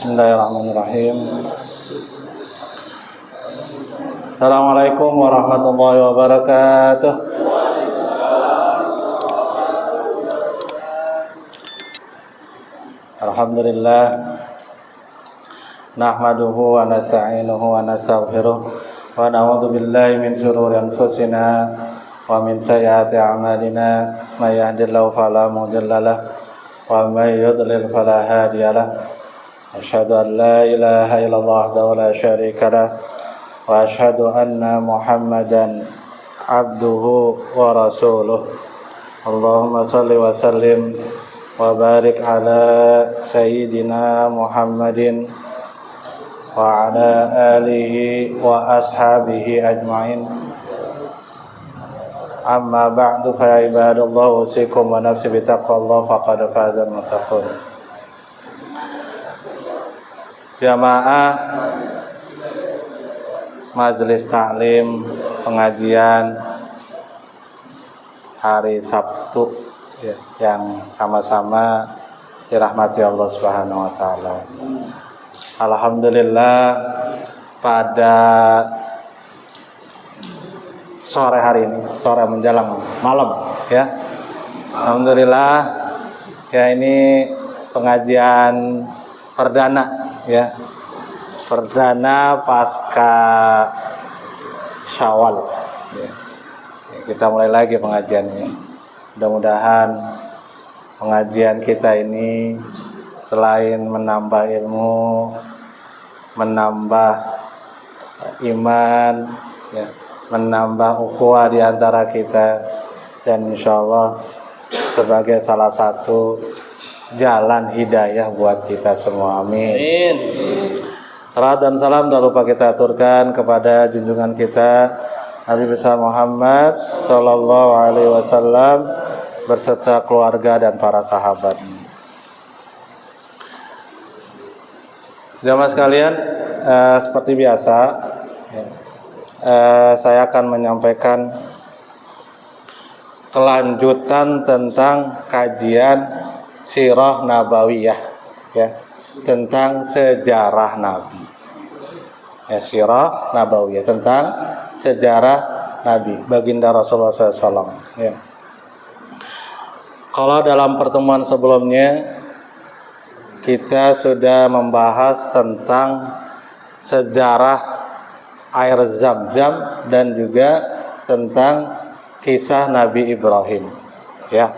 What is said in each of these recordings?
Bismillahirrahmanirrahim. Assalamualaikum warahmatullahi wabarakatuh. Alhamdulillah. Nahmaduhu wa nasta'inuhu wa nastaghfiruh wa na'udzu billahi min shururi anfusina wa min sayyiati a'malina. May yahdihillahu fala mudilla lahu wa may yudlil fala hadiya lahu. Asyhadu an la ilaha illallah wahdahu la syarika lah wa asyhadu anna Muhammadan abduhu wa rasuluh. Allahumma shalli wa sallim wa barik ala sayyidina Muhammadin wa ala alihi wa ashabihi ajma'in. Amma ba'du fa ya ibadallah, usikum wa nafsi bitaqwallah faqad fazal muttaqun. Jamaah majelis taklim pengajian hari Sabtu ya, yang sama-sama dirahmati Allah Subhanahu wa taala. Alhamdulillah, pada sore hari ini, sore menjelang malam ya. Alhamdulillah ya, ini pengajian perdana ya, perdana pasca Syawal ya. Kita mulai lagi pengajiannya. Mudah-mudahan pengajian kita ini selain menambah ilmu, menambah iman ya, menambah ukhuwah di antara kita, dan insyaallah sebagai salah satu jalan hidayah buat kita semua. Amin. Amin. Salam dan salam tak lupa kita aturkan kepada junjungan kita Nabi besar Muhammad sallallahu alaihi wasallam berserta keluarga dan para sahabatnya. Jamaah sekalian, seperti biasa ya, saya akan menyampaikan kelanjutan tentang kajian Sirah Nabawiyah ya, tentang sejarah Nabi ya, Sirah Nabawiyah tentang sejarah Nabi baginda Rasulullah SAW ya. Kalau dalam pertemuan sebelumnya kita sudah membahas tentang sejarah air Zam-Zam dan juga tentang kisah Nabi Ibrahim ya,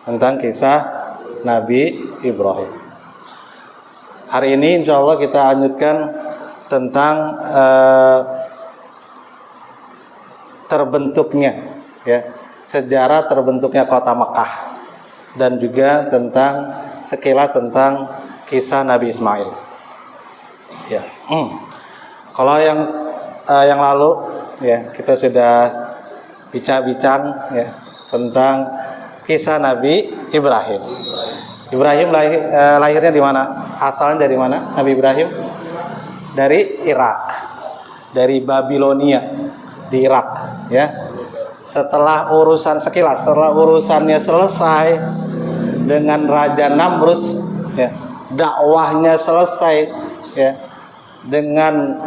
tentang kisah Nabi Ibrahim. Hari ini insya Allah kita lanjutkan tentang terbentuknya ya, sejarah terbentuknya kota Mekah, dan juga tentang sekilas tentang kisah Nabi Ismail ya. Kalau yang lalu ya, kita sudah bincang-bincang ya tentang kisah Nabi Ibrahim. Ibrahim lahirnya di mana? Asalnya dari mana? Nabi Ibrahim dari Irak, dari Babilonia di Irak ya. Setelah urusannya selesai dengan Raja Namrud ya, dakwahnya selesai ya dengan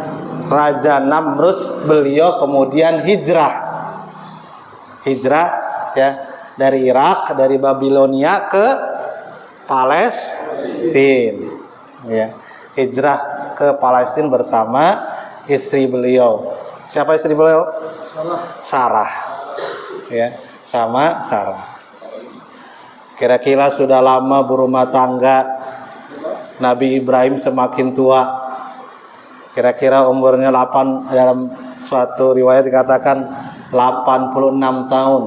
Raja Namrud, beliau kemudian hijrah ya dari Irak, dari Babilonia ke Palestina ya, hijrah ke Palestina bersama istri beliau. Siapa istri beliau? Sarah ya, sama Sarah. Kira-kira sudah lama berumah tangga. Nabi Ibrahim semakin tua, kira-kira umurnya dalam suatu riwayat dikatakan 86 tahun,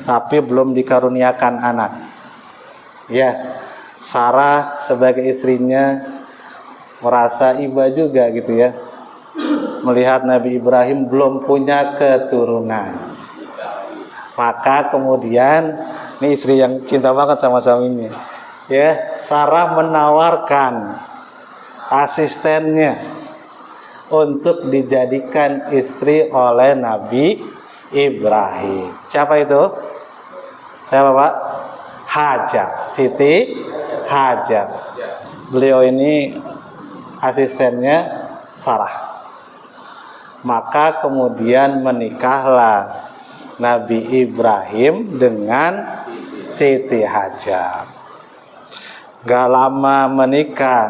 tapi belum dikaruniakan anak ya. Sarah sebagai istrinya merasa iba juga gitu ya, melihat Nabi Ibrahim belum punya keturunan. Maka kemudian ini istri yang cinta banget sama suaminya ya, Sarah menawarkan asistennya untuk dijadikan istri oleh Nabi Ibrahim. Siapa itu? Siapa Pak? Hajar, Siti Hajar beliau ini asistennya Sarah. Maka kemudian menikahlah Nabi Ibrahim dengan Siti Hajar. Gak lama menikah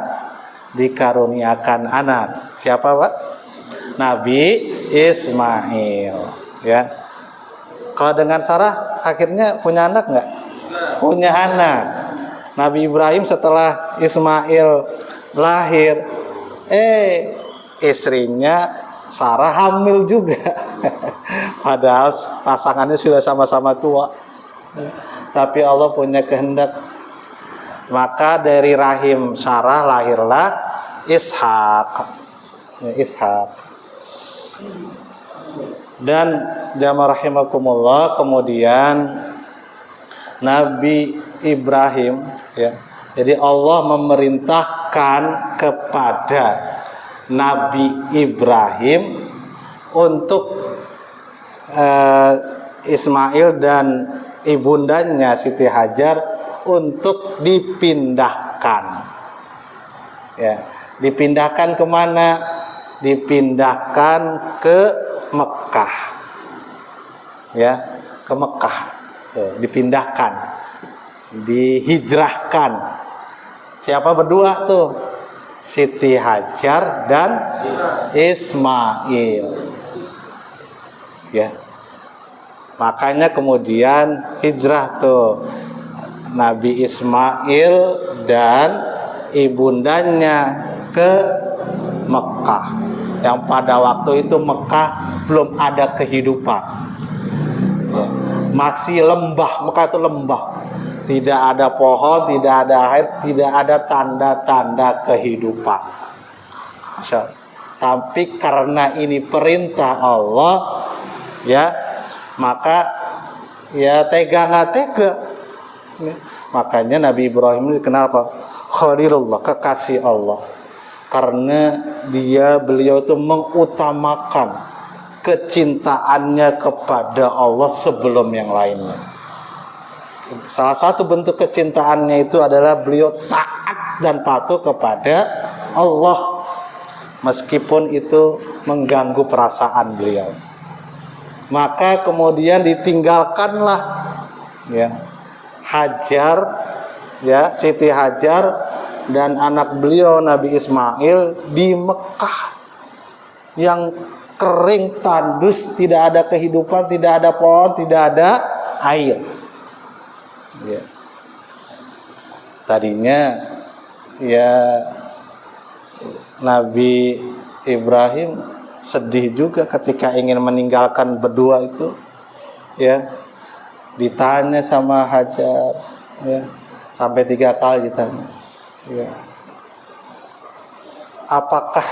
dikaruniakan anak. Siapa, Pak? Nabi Ismail. Ya. Kalau dengan Sarah akhirnya punya anak nggak? Punya anak. Nabi Ibrahim setelah Ismail lahir, istrinya Sarah hamil juga. Padahal pasangannya sudah sama-sama tua. Tapi Allah punya kehendak. Maka dari rahim Sarah lahirlah Ishak. Ishak. Dan jamaah rahimakumullah, kemudian Nabi Ibrahim, ya. Jadi Allah memerintahkan kepada Nabi Ibrahim untuk Ismail dan ibundanya Siti Hajar untuk dipindahkan. Ya, dipindahkan kemana? Dipindahkan ke Mekah. Ya, ke Mekah. Tuh, dipindahkan. Dihijrahkan. Siapa berdua tuh? Siti Hajar dan Ismail. Ya. Makanya kemudian hijrah tuh Nabi Ismail dan ibundanya ke Mekah. Yang pada waktu itu Mekah belum ada kehidupan. Ya. Masih lembah, Mekah itu lembah. Tidak ada pohon, tidak ada air, tidak ada tanda-tanda kehidupan. Tapi karena ini perintah Allah, ya, maka ya tega nggak tega. Makanya Nabi Ibrahim ini dikenal apa? Khalilullah, kekasih Allah. Karena beliau itu mengutamakan kecintaannya kepada Allah sebelum yang lainnya. Salah satu bentuk kecintaannya itu adalah beliau taat dan patuh kepada Allah, meskipun itu mengganggu perasaan beliau. Maka kemudian ditinggalkanlah, ya, Hajar, ya, Siti Hajar dan anak beliau Nabi Ismail di Mekah yang kering, tandus, tidak ada kehidupan, tidak ada pohon, tidak ada air. Ya. Tadinya ya Nabi Ibrahim sedih juga ketika ingin meninggalkan berdua itu, ya. Ditanya sama Hajar, ya, sampai 3 kali ditanya, ya, apakah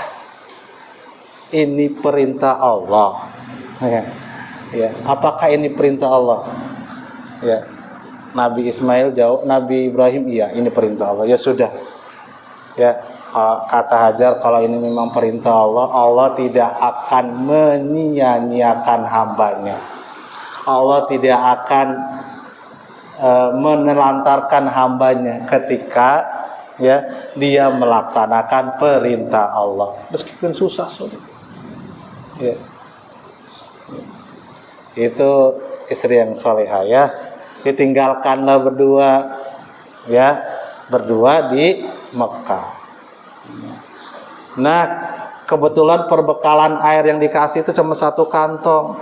ini perintah Allah? Ya, ya, apakah ini perintah Allah? Ya. Nabi Ismail jawab, Nabi Ibrahim, iya, ini perintah Allah. Ya sudah. Ya, kata Hajar, kalau ini memang perintah Allah, Allah tidak akan menyia-nyiakan hambanya. Allah tidak akan menelantarkan hambanya ketika, ya, dia melaksanakan perintah Allah, meskipun susah sulit. Ya. Itu istri yang salehah, ya. Ditinggalkanlah berdua, ya, berdua di Mekah. Nah, kebetulan perbekalan air yang dikasih itu cuma 1 kantong.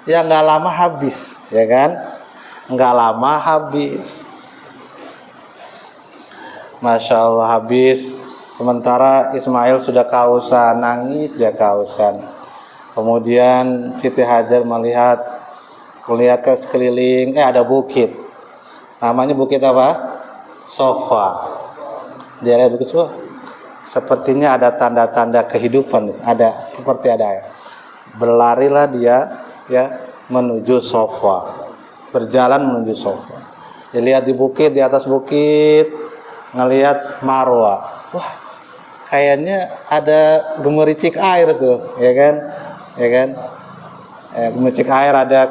Ya nggak lama habis, ya kan? Nggak lama habis. Masya Allah habis. Sementara Ismail sudah kehausan, nangis dia kehausan. Kemudian Siti Hajar melihat ke sekeliling, ada bukit. Namanya bukit apa? Sofa. Dia lihat bukit Sofa. Sepertinya ada tanda-tanda kehidupan, seperti ada air. Berlarilah dia, ya, menuju Sofa. Berjalan menuju Sofa. Dia lihat di bukit, di atas bukit, ngelihat Marwa. Wah, kayaknya ada gemericik air tuh, ya kan? Ya kan? Gemericik air ada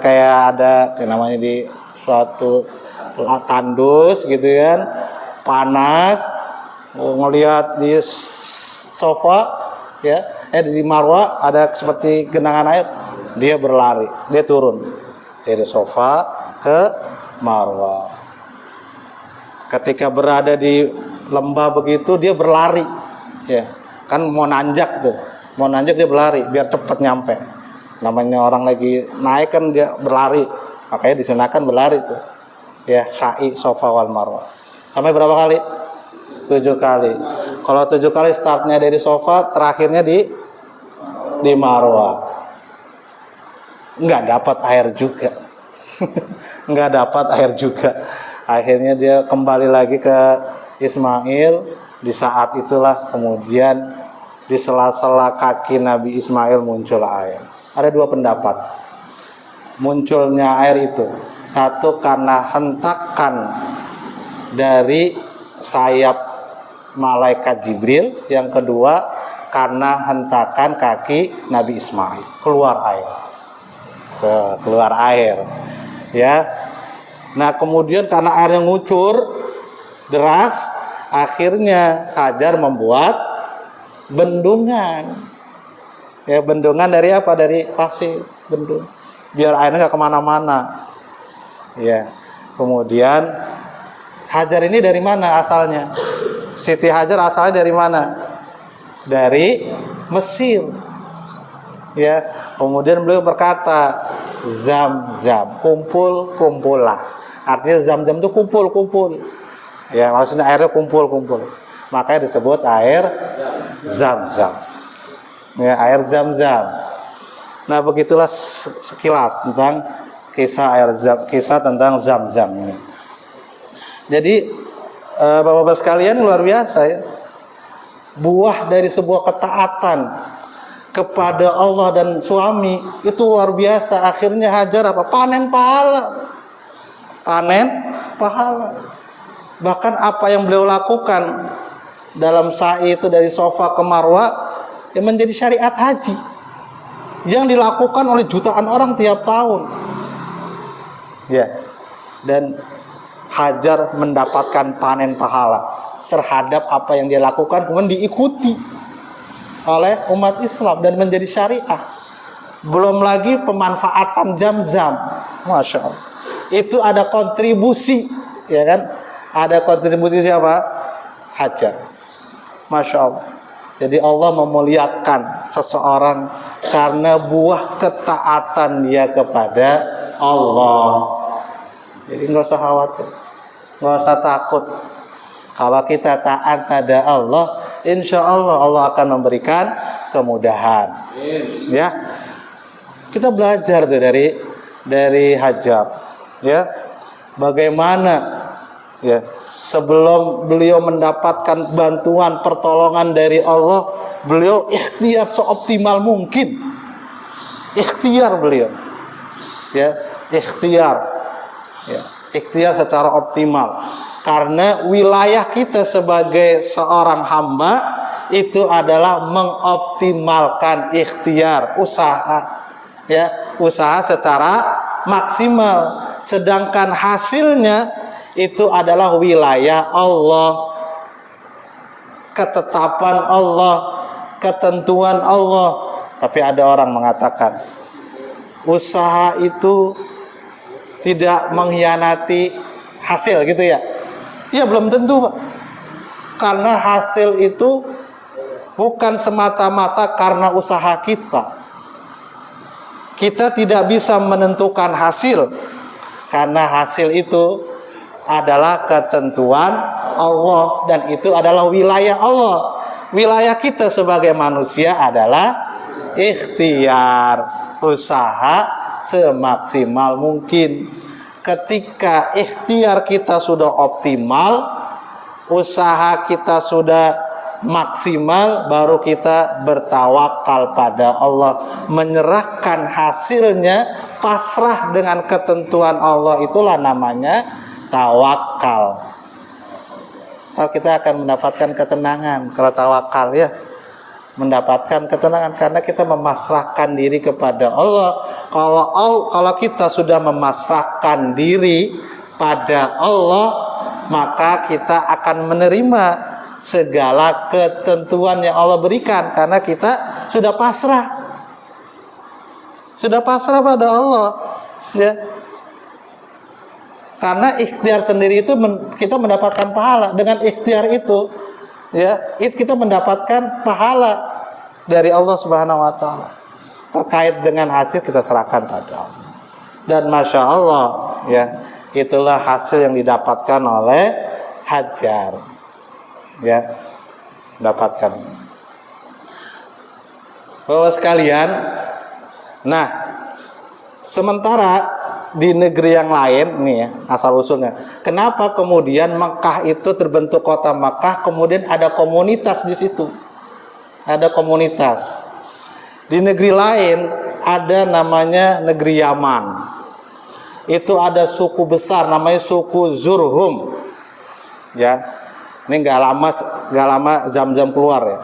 namanya di suatu tandus gitu kan, panas, ngelihat di sofa ya, di Marwa ada seperti genangan air, dia berlari, dia turun dari sofa ke Marwa. Ketika berada di lembah begitu dia berlari, ya kan mau nanjak tuh, mau nanjak dia berlari biar cepat nyampe. Namanya orang lagi naik kan dia berlari, makanya disunahkan berlari tuh, ya sa'i sofa wal Marwa. Sampai berapa kali? 7 kali. Kalau 7 kali startnya dari sofa, terakhirnya di Marwa. Nggak dapat air juga. Nggak dapat air juga. Akhirnya dia kembali lagi ke Ismail. Di saat itulah kemudian di sela-sela kaki Nabi Ismail muncul air. Ada 2 pendapat munculnya air itu. Satu karena hentakan dari sayap malaikat Jibril. Yang kedua karena hentakan kaki Nabi Ismail, keluar air. Keluar air, ya. Nah kemudian karena airnya ngucur deras, akhirnya Hajar membuat bendungan. Ya, bendungan dari apa? Dari pasir, bendung. Biar airnya nggak kemana-mana. Ya. Kemudian Hajar ini dari mana asalnya? Siti Hajar asalnya dari mana? Dari Mesir. Ya. Kemudian beliau berkata, Zam-zam, kumpul-kumpulah. Artinya zam-zam itu kumpul-kumpul. Ya, maksudnya airnya kumpul-kumpul. Makanya disebut air zam-zam. Ya, air zam-zam. Nah, begitulah sekilas tentang kisah tentang zam-zam ini. Jadi Bapak-bapak sekalian luar biasa ya. Buah dari sebuah ketaatan kepada Allah dan suami itu luar biasa. Akhirnya Hajar apa? Panen pahala. Panen pahala. Bahkan apa yang beliau lakukan dalam sa'i itu dari Sofa ke Marwa yang menjadi syariat haji yang dilakukan oleh jutaan orang tiap tahun. Ya. Dan Hajar mendapatkan panen pahala terhadap apa yang dia lakukan, kemudian diikuti oleh umat Islam dan menjadi syariah. Belum lagi pemanfaatan zam-zam. Masya Allah. Itu ada kontribusi, ya kan? Ada kontribusi siapa? Hajar. Masya Allah. Jadi Allah memuliakan seseorang karena buah ketaatan dia kepada Allah. Jadi nggak usah khawatir, nggak usah takut. Kalau kita taat pada Allah, insya Allah Allah akan memberikan kemudahan. Ya, kita belajar tuh dari Hajar. Ya, bagaimana ya sebelum beliau mendapatkan bantuan pertolongan dari Allah, beliau ikhtiar seoptimal mungkin. Ikhtiar beliau, ya ikhtiar, ya ikhtiar secara optimal. Karena wilayah kita sebagai seorang hamba itu adalah mengoptimalkan ikhtiar, usaha, ya usaha secara maksimal. Sedangkan hasilnya itu adalah wilayah Allah, ketetapan Allah, ketentuan Allah. Tapi ada orang mengatakan usaha itu tidak mengkhianati hasil gitu ya. Ya belum tentu Pak. Karena hasil itu bukan semata-mata karena usaha kita. Kita tidak bisa menentukan hasil karena hasil itu adalah ketentuan Allah dan itu adalah wilayah Allah. Wilayah kita sebagai manusia adalah ikhtiar, usaha semaksimal mungkin. Ketika ikhtiar kita sudah optimal, usaha kita sudah maksimal, baru kita bertawakal pada Allah, menyerahkan hasilnya, pasrah dengan ketentuan Allah. Itulah namanya tawakal. Kalau kita akan mendapatkan ketenangan kalau tawakal ya. Mendapatkan ketenangan karena kita memasrahkan diri kepada Allah. Kalau kita sudah memasrahkan diri pada Allah, maka kita akan menerima segala ketentuan yang Allah berikan, karena kita sudah pasrah. Sudah pasrah pada Allah, ya. Karena ikhtiar sendiri itu kita mendapatkan pahala. Dengan ikhtiar itu, ya, kita mendapatkan pahala dari Allah Subhanahu wa taala. Terkait dengan hasil kita serahkan pada Allah. Dan Masya Allah, ya, itulah hasil yang didapatkan oleh Hajar, ya, mendapatkan. Bapak sekalian, nah, sementara di negeri yang lain, nih ya, asal usulnya, kenapa kemudian Mekah itu terbentuk kota Mekah, kemudian ada komunitas di situ, ada komunitas. Di negeri lain ada namanya negeri Yaman. Itu ada suku besar namanya suku Zurhum, ya. Ini nggak lama Zam-Zam keluar, ya.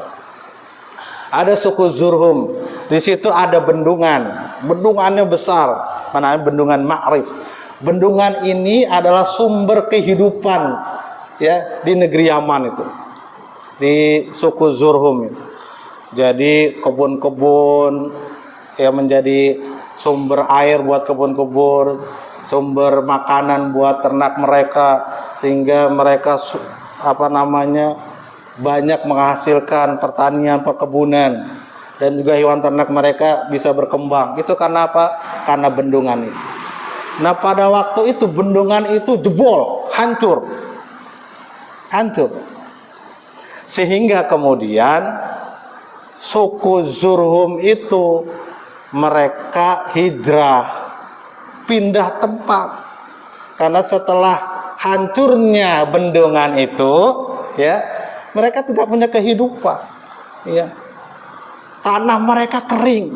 Ada suku Zurhum. Di situ ada bendungannya besar, namanya Bendungan Ma'rif. Bendungan ini adalah sumber kehidupan, ya, di negeri Yaman itu, di suku Zurhum itu. Jadi kebun-kebun, ya, menjadi sumber air buat kebun-kebun, sumber makanan buat ternak mereka, sehingga mereka banyak menghasilkan pertanian, perkebunan, dan juga hewan ternak mereka bisa berkembang. Itu karena apa? Karena bendungan itu. Nah, pada waktu itu bendungan itu jebol, hancur. Sehingga kemudian suku Zurhum itu mereka hijrah, pindah tempat. Karena setelah hancurnya bendungan itu, ya, mereka tidak punya kehidupan, ya. Tanah mereka kering,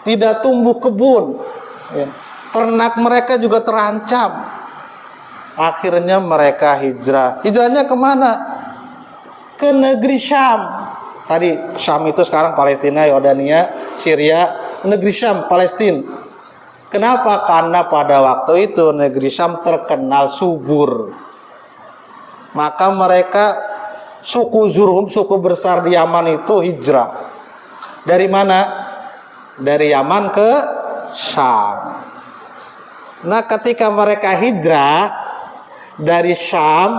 tidak tumbuh kebun, ya. Ternak mereka juga terancam. Akhirnya mereka hijrah. Hijrahnya kemana? Ke negeri Syam. Tadi Syam itu sekarang Palestina, Yordania, Syria. Negeri Syam, Palestina. Kenapa? Karena pada waktu itu negeri Syam terkenal subur. Maka mereka, suku Zurhum, suku besar di Yaman itu hijrah. Dari mana? Dari Yaman ke Syam. Nah, ketika mereka hijrah dari Syam,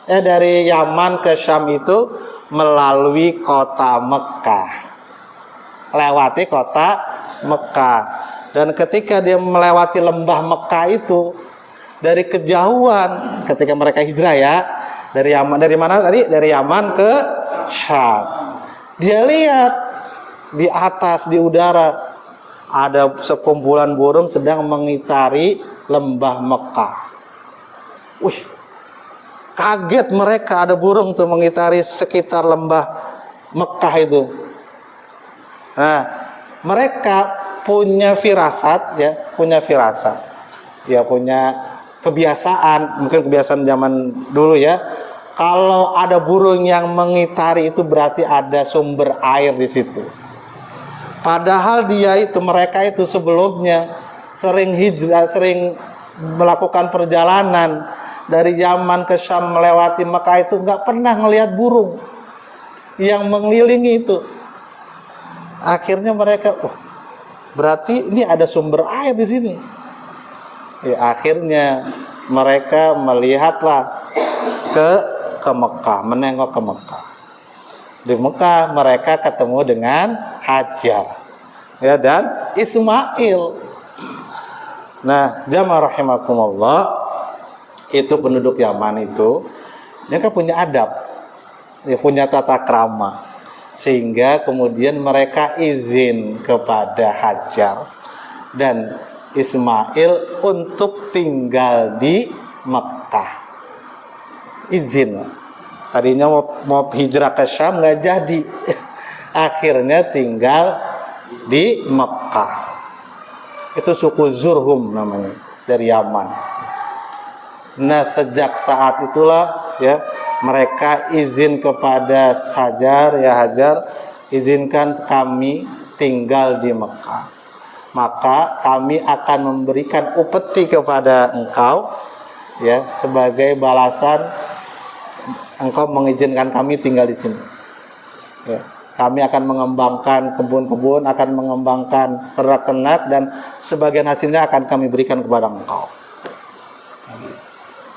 dari Yaman ke Syam itu melalui kota Mekah. Lewati kota Mekah. Dan ketika dia melewati lembah Mekah itu, dari kejauhan, ketika mereka hijrah, ya, dari Yaman, dari mana tadi? Dari Yaman ke Syam. Dia lihat di atas, di udara, ada sekumpulan burung sedang mengitari lembah Mekah. Wih, kaget mereka, ada burung tuh mengitari sekitar lembah Mekah itu. Nah, mereka punya firasat, ya, punya kebiasaan, mungkin kebiasaan zaman dulu, ya. Kalau ada burung yang mengitari itu berarti ada sumber air di situ. Padahal mereka itu sebelumnya sering hijrah, sering melakukan perjalanan dari Yaman ke Syam melewati Mekah itu nggak pernah ngelihat burung yang mengelilingi itu. Akhirnya mereka, berarti ini ada sumber air di sini. Ya, akhirnya mereka melihatlah ke Mekah, menengok ke Mekah. Di Mekah mereka ketemu dengan Hajar, ya, dan Ismail. Nah, jamaah rahimakumullah, itu penduduk Yaman itu mereka punya adab, ya, punya tata krama, sehingga kemudian mereka izin kepada Hajar dan Ismail untuk tinggal di Mekah. Izin. Tadinya mau hijrah ke Syam nggak jadi. Akhirnya tinggal di Mekah. Itu suku Zurhum namanya, dari Yaman. Nah, sejak saat itulah, ya, mereka izin kepada Hajar, ya Hajar, izinkan kami tinggal di Mekah. Maka kami akan memberikan upeti kepada engkau, ya, sebagai balasan engkau mengizinkan kami tinggal di sini. Ya. Kami akan mengembangkan kebun-kebun, akan mengembangkan ternak-ternak, dan sebagian hasilnya akan kami berikan kepada engkau.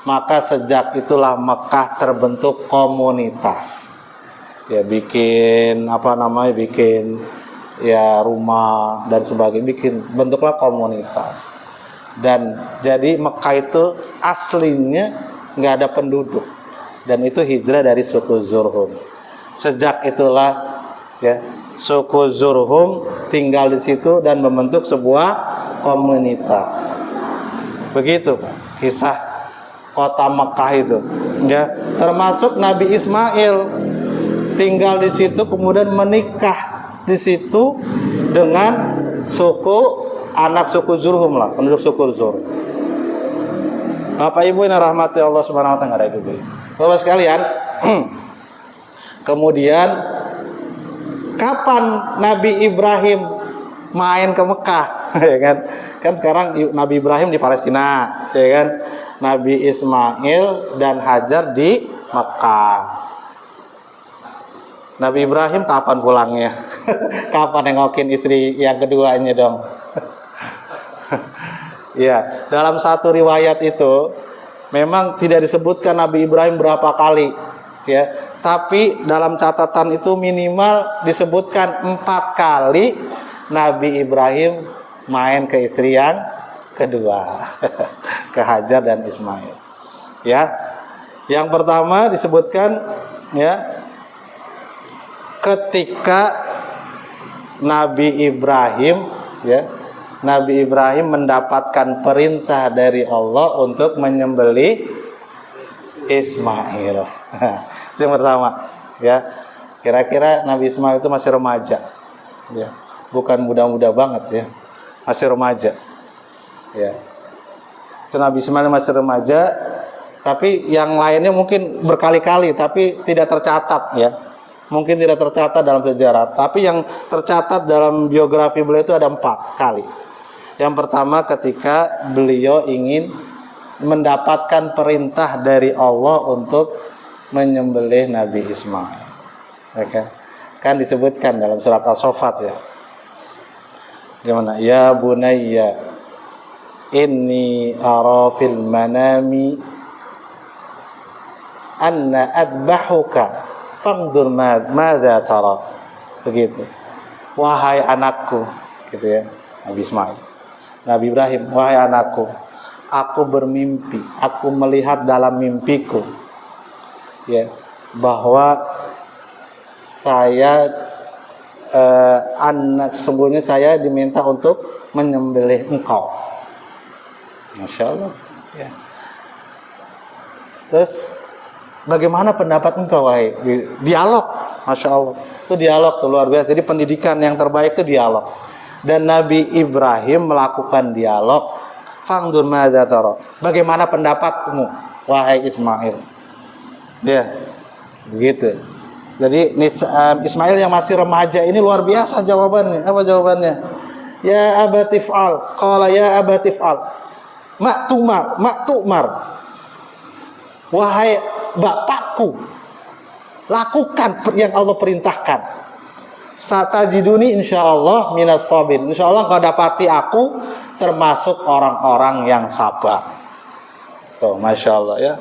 Maka sejak itulah Mekah terbentuk komunitas. Ya, bikin ya rumah dan sebagainya, bentuklah komunitas. Dan jadi Mekah itu aslinya nggak ada penduduk, dan itu hijrah dari suku Zurhum. Sejak itulah ya suku Zurhum tinggal di situ dan membentuk sebuah komunitas. Begitu Pak, kisah kota Mekah itu. Ya, termasuk Nabi Ismail tinggal di situ, kemudian menikah di situ dengan anak suku Zurhum lah, penduduk suku Zurhum. Bapak Ibu yang rahmati Allah Subhanahu wa taala, Bapak sekalian, kemudian kapan Nabi Ibrahim main ke Mekah? Ya kan? Kan sekarang Nabi Ibrahim di Palestina, ya kan? Nabi Ismail dan Hajar di Mekah. Nabi Ibrahim kapan pulangnya? Kapan nengokin istri yang keduanya dong? Ya, dalam satu riwayat itu memang tidak disebutkan Nabi Ibrahim berapa kali, ya. Tapi dalam catatan itu minimal disebutkan 4 kali Nabi Ibrahim main ke istri yang kedua, ke Hajar dan Ismail. Ya, yang pertama disebutkan ya ketika Nabi Ibrahim mendapatkan perintah dari Allah untuk menyembelih Ismail. Itu yang pertama, ya. Kira-kira Nabi Ismail itu masih remaja, ya. Bukan muda-muda banget, ya. Masih remaja, ya. Itu Nabi Ismail masih remaja, tapi yang lainnya mungkin berkali-kali, tapi tidak tercatat, ya. Mungkin tidak tercatat dalam sejarah, tapi yang tercatat dalam biografi beliau itu ada 4 kali. Yang pertama ketika beliau ingin mendapatkan perintah dari Allah untuk menyembelih Nabi Ismail. Okay. Kan disebutkan dalam surat As-Saffat, ya. Gimana? Ya bunayya inni ara fil manami anna adbahuka fangdur madza tara. Begitu. Wahai anakku, gitu ya. Nabi Ismail. Nabi Ibrahim, wahai anakku, aku bermimpi, aku melihat dalam mimpiku, ya, bahwa saya sesungguhnya saya diminta untuk menyembelih engkau. Masya Allah, ya. Terus bagaimana pendapat engkau, wahai? Dialog, Masya Allah. Itu dialog tuh luar biasa. Jadi pendidikan yang terbaik itu dialog. Dan Nabi Ibrahim melakukan dialog. Fangdur madza tara. Bagaimana pendapatmu, wahai Ismail? Ya, begitu. Jadi Ismail yang masih remaja ini luar biasa jawabannya. Apa jawabannya? Ya abatif'al. Qala ya abatif'al. Maktumar. Wahai bapakku, lakukan yang Allah perintahkan. Satajiduni insyaallah minas sabir. Insyaallah kau dapati aku termasuk orang-orang yang sabar. Tuh, Masya Allah, ya.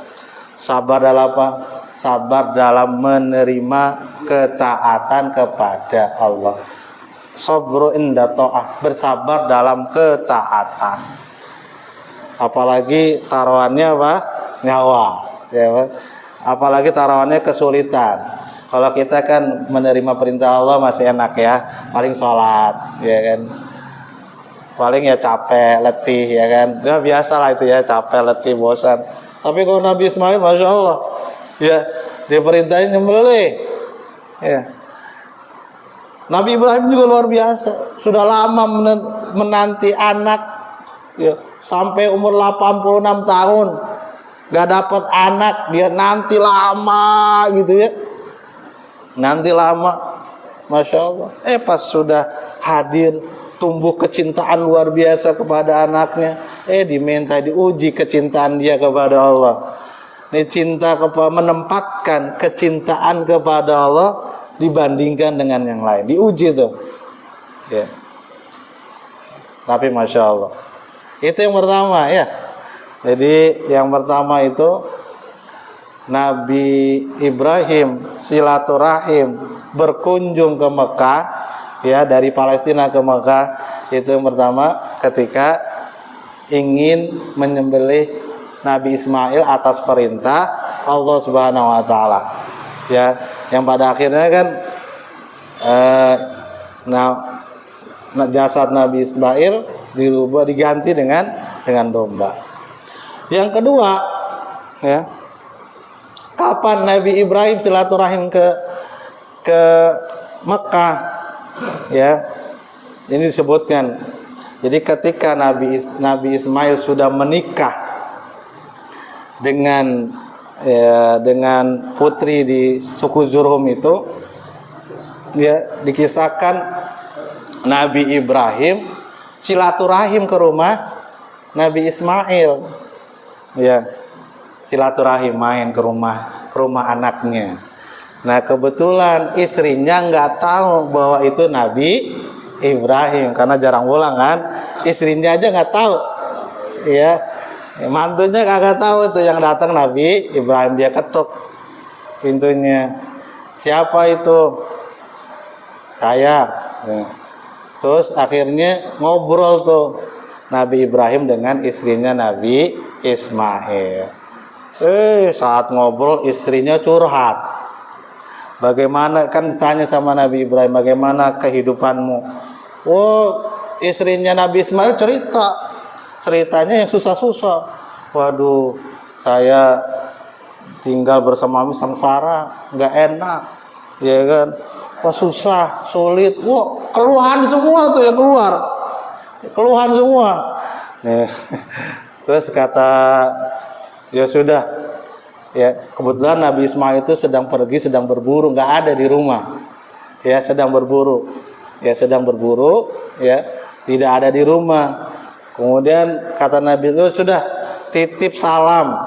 Sabar dalam apa? Sabar dalam menerima ketaatan kepada Allah. Sabru inda ta'ah, bersabar dalam ketaatan. Apalagi taruhannya apa? Nyawa, ya. Apalagi taruhannya kesulitan. Kalau kita kan menerima perintah Allah masih enak, ya. Paling sholat, ya kan. Paling ya capek, letih, ya kan. Ya biasa lah itu, ya, capek, letih, bosan. Tapi kalau Nabi Ismail, Masya Allah, ya, diperintahin nyembelih, ya. Nabi Ibrahim juga luar biasa, sudah lama menanti anak, ya, sampai umur 86 tahun gak dapat anak, dia nanti lama gitu, ya. Nanti lama, Masya Allah. Pas sudah hadir, tumbuh kecintaan luar biasa kepada anaknya. Diminta diuji kecintaan dia kepada Allah. Ini cinta menempatkan kecintaan kepada Allah dibandingkan dengan yang lain. Diuji tuh. Ya. Tapi Masya Allah. Itu yang pertama ya. Jadi yang pertama itu Nabi Ibrahim silaturahim berkunjung ke Mekah ya, dari Palestina ke Mekah. Itu yang pertama ketika ingin menyembelih Nabi Ismail atas perintah Allah Subhanahu wa taala. Ya, yang pada akhirnya kan jasad Nabi Ismail diganti dengan domba. Yang kedua, ya, kapan Nabi Ibrahim silaturahim ke Mekah? Ya, ini disebutkan. Jadi ketika Nabi Ismail sudah menikah dengan putri di suku Zurhum itu, ya, dikisahkan Nabi Ibrahim silaturahim ke rumah Nabi Ismail, ya, silaturahim main ke rumah anaknya. Nah kebetulan istrinya nggak tahu bahwa itu Nabi Ibrahim karena jarang pulang kan, istrinya aja nggak tahu, ya, mantunya kagak tahu tuh yang datang Nabi Ibrahim. Dia ketuk pintunya, siapa itu? Saya. Terus akhirnya ngobrol tuh Nabi Ibrahim dengan istrinya Nabi Ismail. Saat ngobrol istrinya curhat. Bagaimana, kan ditanya sama Nabi Ibrahim, bagaimana kehidupanmu? Oh, istrinya Nabi Ismail ceritanya yang susah-susah. Waduh, saya tinggal bersama sengsara, nggak enak, ya kan? Wah, susah, sulit. Wah, keluhan semua tuh yang keluhan semua. Nih, terus kata, ya sudah, ya kebetulan Nabi Ismail itu sedang berburu, nggak ada di rumah, ya, sedang berburu, ya, tidak ada di rumah. Kemudian kata Nabi itu, sudah, titip salam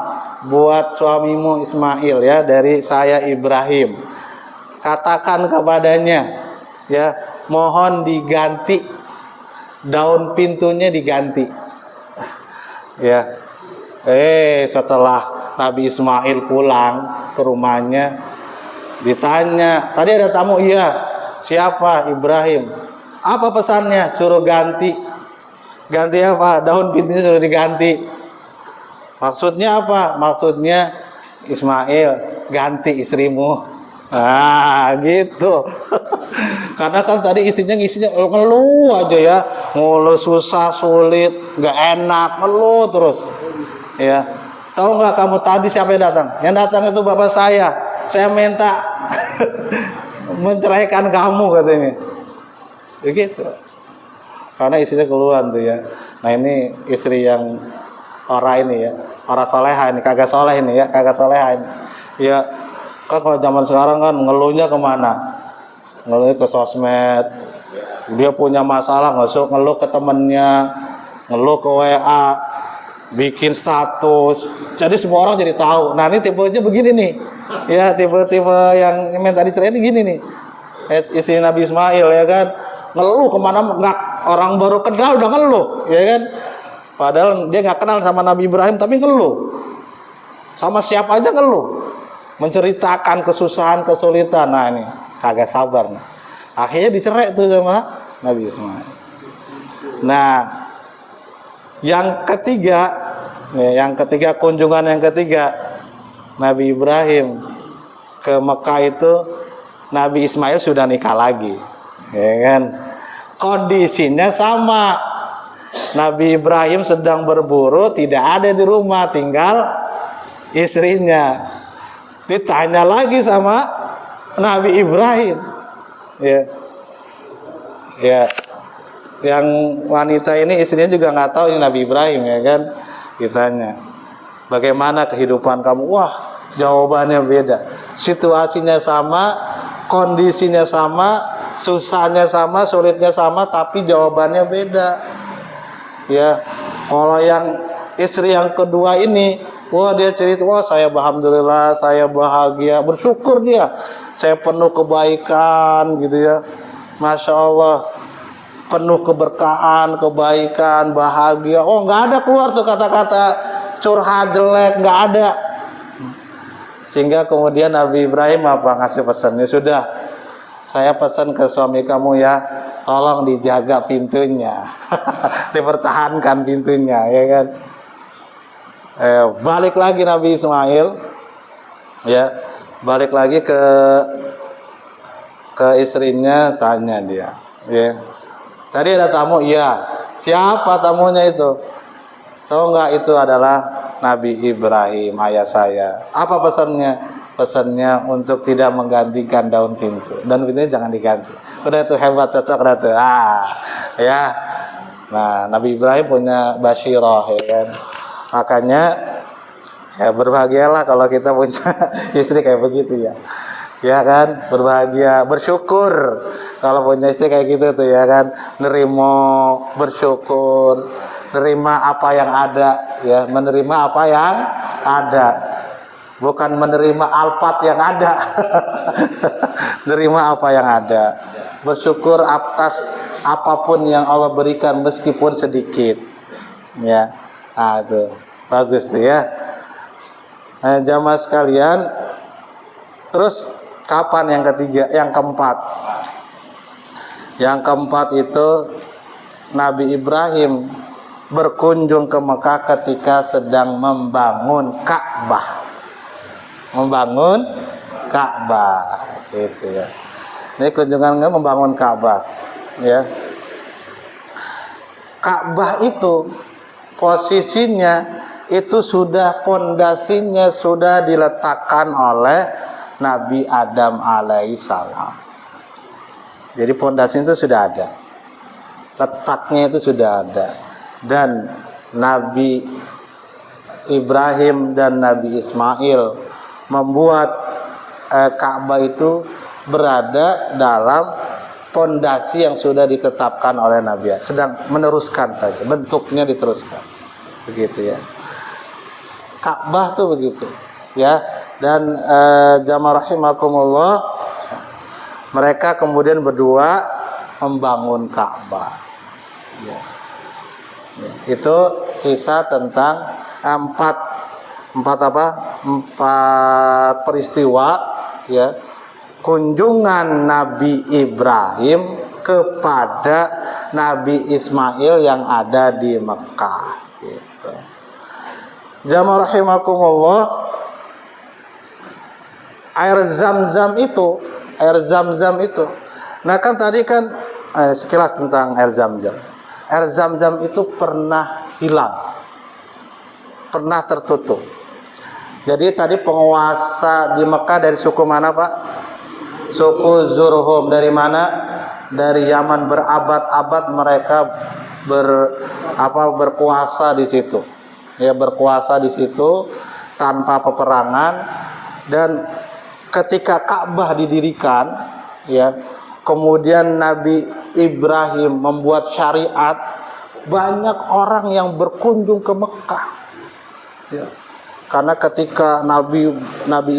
buat suamimu Ismail ya dari saya Ibrahim. Katakan kepadanya, ya, mohon diganti daun pintunya diganti. Ya. Setelah Nabi Ismail pulang ke rumahnya, ditanya, tadi ada tamu, iya. Siapa? Ibrahim. Apa pesannya? Suruh ganti. Ganti apa? Daun pintunya sudah diganti. Maksudnya apa? Maksudnya Ismail, ganti istrimu. Gitu. Karena kan tadi isinya ngeluh aja ya, ngeluh susah, sulit, nggak enak, ngeluh terus. Ya, tahu nggak kamu tadi siapa yang datang? Yang datang itu bapak saya. Saya minta menceraikan kamu katanya. Begitu. Karena istrinya keluhan tuh ya. Nah ini istri yang orang ini ya, orang soleha ini, kagak soleh ini ya, kagak soleha ini. Ya, kan kalau zaman sekarang kan ngeluhnya kemana? Ngeluhnya ke sosmed. Dia punya masalah ngeluh ke temennya, ngeluh ke WA, bikin status. Jadi semua orang jadi tahu. Nah ini tipenya begini nih. Ya, tipe-tipe yang tadi cerita ini gini nih. Istri Nabi Ismail ya kan, ngeluh kemana, nggak, orang baru kenal udah ngeluh, ya kan? Padahal dia nggak kenal sama Nabi Ibrahim tapi ngeluh. Sama siapa aja ngeluh. Menceritakan kesusahan, kesulitan. Nah ini kagak sabar nih. Akhirnya dicerai tuh sama Nabi Ismail. Nah, yang ketiga kunjungan yang ketiga Nabi Ibrahim ke Mekah itu, Nabi Ismail sudah nikah lagi, ya kan? Kondisinya sama. Nabi Ibrahim sedang berburu, tidak ada di rumah, tinggal istrinya. Ditanya lagi sama Nabi Ibrahim, ya, yang wanita ini istrinya juga nggak tahu ini Nabi Ibrahim, ya kan? Ditanya, bagaimana kehidupan kamu? Wah, jawabannya beda. Situasinya sama, kondisinya sama, susahnya sama, sulitnya sama, tapi jawabannya beda. Ya, kalau yang istri yang kedua ini Wah, dia cerita, wah saya alhamdulillah, saya bahagia, bersyukur dia. Saya penuh kebaikan gitu ya. Masya Allah, penuh keberkahan, kebaikan, bahagia. Oh, nggak ada keluar tuh kata-kata curhat jelek, nggak ada. Sehingga kemudian Nabi Ibrahim apa ngasih pesannya, sudah, saya pesan ke suami kamu ya, tolong dijaga pintunya, dipertahankan pintunya, ya kan. Balik lagi Nabi Ismail, ya, balik lagi ke istrinya, tanya dia, ya, tadi ada tamu, iya, siapa tamunya itu? Tahu nggak, itu adalah Nabi Ibrahim, ayah saya. Apa pesannya? Pesannya untuk tidak menggantikan daun pintu. Daun pintunya jangan diganti. Udah itu hebat, cocok dah tuh. Ya. Nah, Nabi Ibrahim punya basyirah, ya kan. Makanya ya berbahagialah kalau kita punya istri kayak begitu ya. Ya kan, berbahagia, bersyukur kalau punya istri kayak gitu tuh ya kan. Nerimo, bersyukur, nerima apa yang ada ya, menerima apa yang ada. Bukan menerima alfat yang ada. Nerima apa yang ada. Bersyukur atas apapun yang Allah berikan meskipun sedikit. Ya. Nah, itu bagus tuh ya. Nah, jamaah sekalian, terus kapan yang ketiga, yang keempat? Yang keempat itu Nabi Ibrahim berkunjung ke Mekah ketika sedang membangun Ka'bah. Membangun Ka'bah gitu ya. Ini kunjungannya membangun Ka'bah ya. Ka'bah itu posisinya itu sudah, pondasinya sudah diletakkan oleh Nabi Adam alaihissalam. Jadi pondasinya itu sudah ada, letaknya itu sudah ada. Dan Nabi Ibrahim dan Nabi Ismail membuat Ka'bah itu berada dalam pondasi yang sudah ditetapkan oleh Nabi. Sedang meneruskan saja, bentuknya diteruskan. Begitu ya. Ka'bah tuh begitu ya. Dan jamaah rahimakumullah, mereka kemudian berdua membangun Ka'bah ya. Ya, itu kisah tentang empat peristiwa ya, kunjungan Nabi Ibrahim kepada Nabi Ismail yang ada di Mekah gitu. Jamaah rahimakumullah, air Zam-Zam itu, nah kan tadi kan sekilas tentang air Zam-Zam. Air Zam-Zam itu pernah hilang, pernah tertutup. Jadi tadi penguasa di Mekah dari suku mana Pak? Suku Zurhum. Dari mana? Dari Yaman. Berabad-abad mereka berkuasa di situ. Ya, berkuasa di situ tanpa peperangan. Dan ketika Ka'bah didirikan, ya, kemudian Nabi Ibrahim membuat syariat, banyak orang yang berkunjung ke Mekah. Ya. Karena ketika Nabi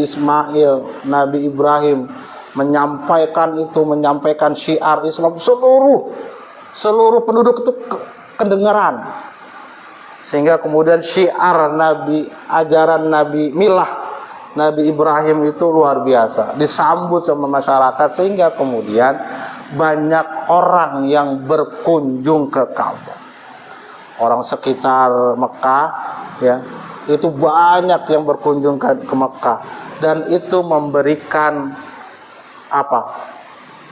Ismail, Nabi Ibrahim menyampaikan syiar Islam, seluruh penduduk itu kedengaran. Sehingga kemudian syiar Nabi, ajaran Nabi, milah Nabi Ibrahim itu luar biasa, disambut sama masyarakat, sehingga kemudian banyak orang yang berkunjung ke Ka'bah. Orang sekitar Mekah ya, itu banyak yang berkunjung ke Mekah, dan itu memberikan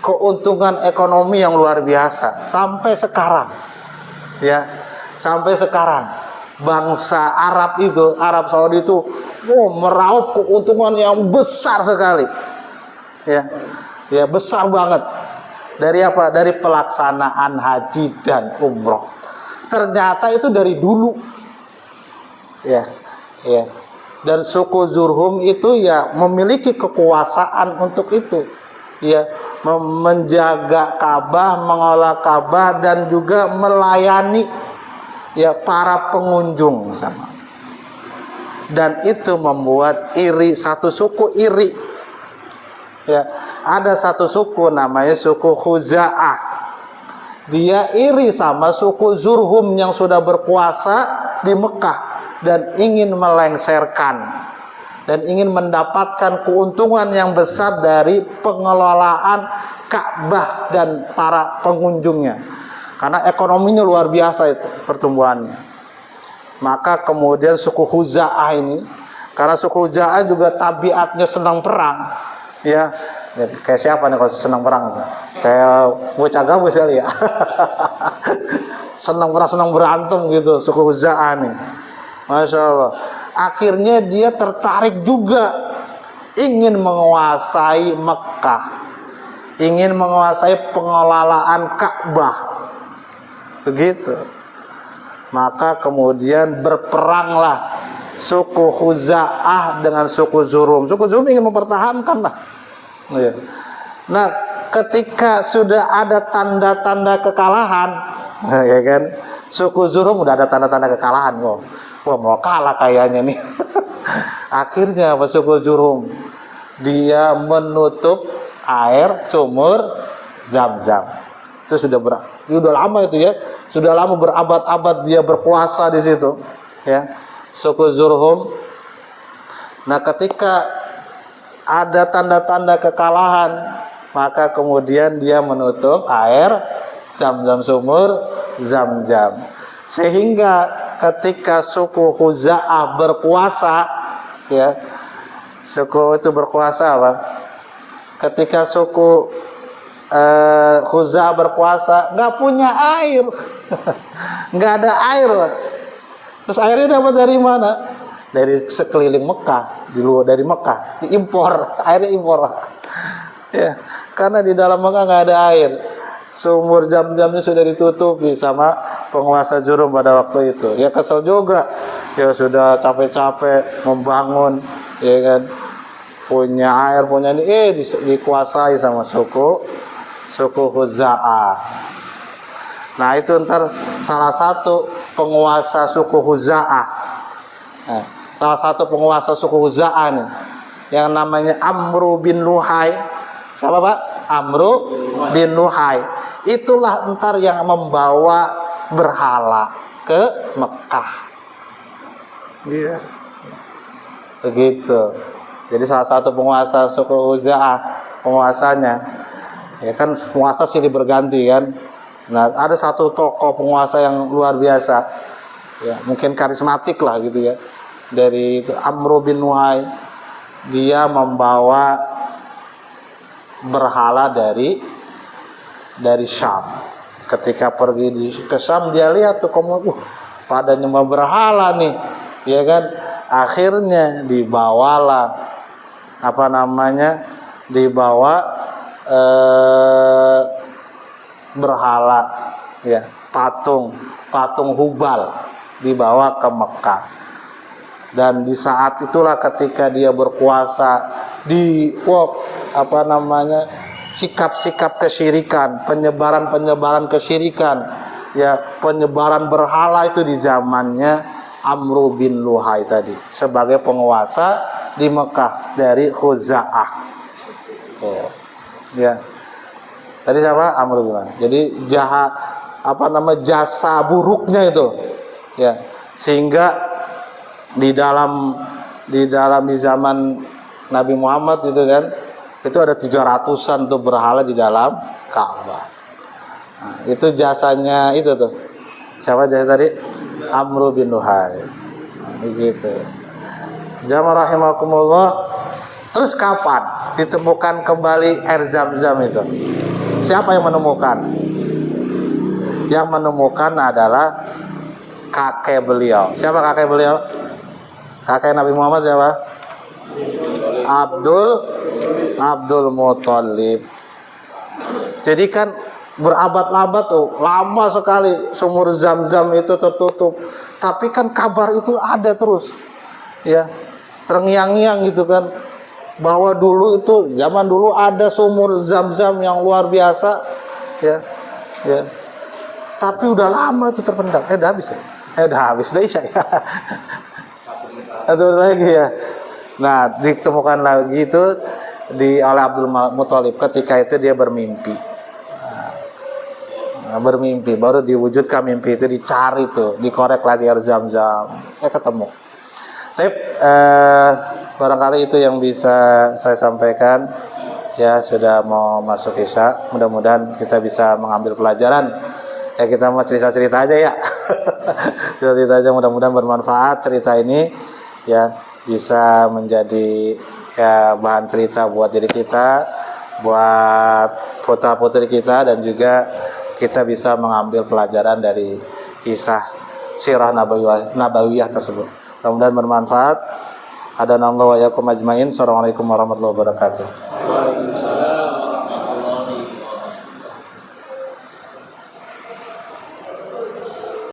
keuntungan ekonomi yang luar biasa sampai sekarang ya. Sampai sekarang bangsa Arab itu, Arab Saudi itu meraup keuntungan yang besar sekali ya, besar banget. Dari apa? Dari pelaksanaan haji dan umroh. Ternyata itu dari dulu ya. Dan suku Zurhum itu ya memiliki kekuasaan untuk itu ya, menjaga Ka'bah, mengolah Ka'bah, dan juga melayani ya para pengunjung sama. dan itu membuat iri, satu suku iri. Ya, ada satu suku namanya suku Khuza'ah. Dia iri sama suku Zurhum yang sudah berkuasa di Mekah dan ingin melengsarkan dan ingin mendapatkan keuntungan yang besar dari pengelolaan Ka'bah dan para pengunjungnya. Karena ekonominya luar biasa itu pertumbuhannya. Maka kemudian suku Khuza'ah ini, karena suku Khuza'ah juga tabiatnya senang perang, ya kayak siapa nih kalau senang perang? Kayak bocah gabus kali ya. Senang perang, senang berantem gitu suku Khuza'ah nih. Masya Allah. Akhirnya dia tertarik juga ingin menguasai Mekah, ingin menguasai pengelolaan Ka'bah, begitu. Maka kemudian berperanglah suku Khuza'ah dengan suku Zurhum. Suku Zurhum ingin mempertahankan lah. Nah, ketika sudah ada tanda-tanda kekalahan, ya kan, suku Zurhum udah ada tanda-tanda kekalahan kok. Wah, mau kalah kayaknya nih. Akhirnya apa suku Zurhum? Dia menutup air sumur Zam-Zam. Itu udah lama itu ya. Sudah lama berabad-abad dia berkuasa di situ, ya. Suku Zurhum. Nah, ketika ada tanda-tanda kekalahan, maka kemudian dia menutup air Zam-Zam, sumur Zam-Zam. Sehingga ketika suku Khuza'ah berkuasa, ya, suku itu berkuasa apa? Ketika suku Khuza'ah berkuasa, nggak punya air, nggak ada air. Terus airnya dapat dari mana? Dari sekeliling Mekah, dari Mekah, diimpor, airnya impor. Ya, karena di dalam Mekah nggak ada air. Sumur Zam-Zamnya sudah ditutupi sama penguasa Zurhum pada waktu itu. Ya kesel juga. Ya sudah capek-capek membangun, ya kan, punya air, punya ini, dikuasai sama suku Khuza'ah. Nah, itu ntar salah satu penguasa suku Khuza'ah. Nah, salah satu penguasa suku Khuza'ah nih, yang namanya Amru bin Luhai. Siapa Pak? Amru bin Luhai. Itulah ntar yang membawa berhala ke Mekah. Iya. Begitu. Jadi salah satu penguasa suku Khuza'ah, penguasanya, ya kan penguasa silih berganti kan. Nah, ada satu tokoh penguasa yang luar biasa, ya mungkin karismatik lah gitu ya. Dari itu Amru bin Luhai, dia membawa berhala dari Syam. Ketika pergi ke Syam, dia lihat tuh pada nyembah berhala nih, ya kan. Akhirnya dibawalah berhala, ya, patung Hubal dibawa ke Mekah. Dan di saat itulah ketika dia berkuasa sikap-sikap kesyirikan, penyebaran kesyirikan, ya, penyebaran berhala itu di zamannya Amru bin Luhai tadi sebagai penguasa di Mekah dari Khuza'ah. Oh, ya. Tadi siapa? Amru bin Luhai. Jadi jasa buruknya itu, ya, sehingga di zaman Nabi Muhammad itu kan, itu ada 300-an tuh berhala di dalam Ka'bah. Nah, itu jasanya itu tuh. Siapa jasa tadi? Amru bin Luhai. Begitu. Jamaah rahimakumullah. Terus kapan ditemukan kembali air Zam-Zam itu? Siapa yang menemukan? Yang menemukan adalah kakek beliau. Siapa kakek beliau? Kakek Nabi Muhammad siapa? Abdul Muthalib. Jadi kan berabad-abad tuh, lama sekali sumur Zam-Zam itu tertutup. Tapi kan kabar itu ada terus, ya, terngiang-ngiang gitu kan, bahwa dulu itu zaman dulu ada sumur Zam-Zam yang luar biasa, ya. Tapi udah lama itu terpendam. Udah habis ya? Udah habis, udah isya ya. Atau lagi ya. Nah, ditemukan lagi itu oleh Abdul Muthalib ketika itu dia bermimpi. Bermimpi baru diwujudkan mimpi itu, dicari tuh, dikorek lagi air Zam-Zam, ketemu. Tapi barangkali itu yang bisa saya sampaikan. Ya, sudah mau masuk Isya, mudah-mudahan kita bisa mengambil pelajaran. Ya, kita mau cerita-cerita aja ya. Cerita aja, mudah-mudahan bermanfaat cerita ini ya, bisa menjadi ya bahan cerita buat diri kita, buat putra-putri kita, dan juga kita bisa mengambil pelajaran dari kisah sirah nabawiyah tersebut. Mudah-mudahan bermanfaat. Ada nangga wa yakum ajmain. Assalamualaikum warahmatullahi wabarakatuh.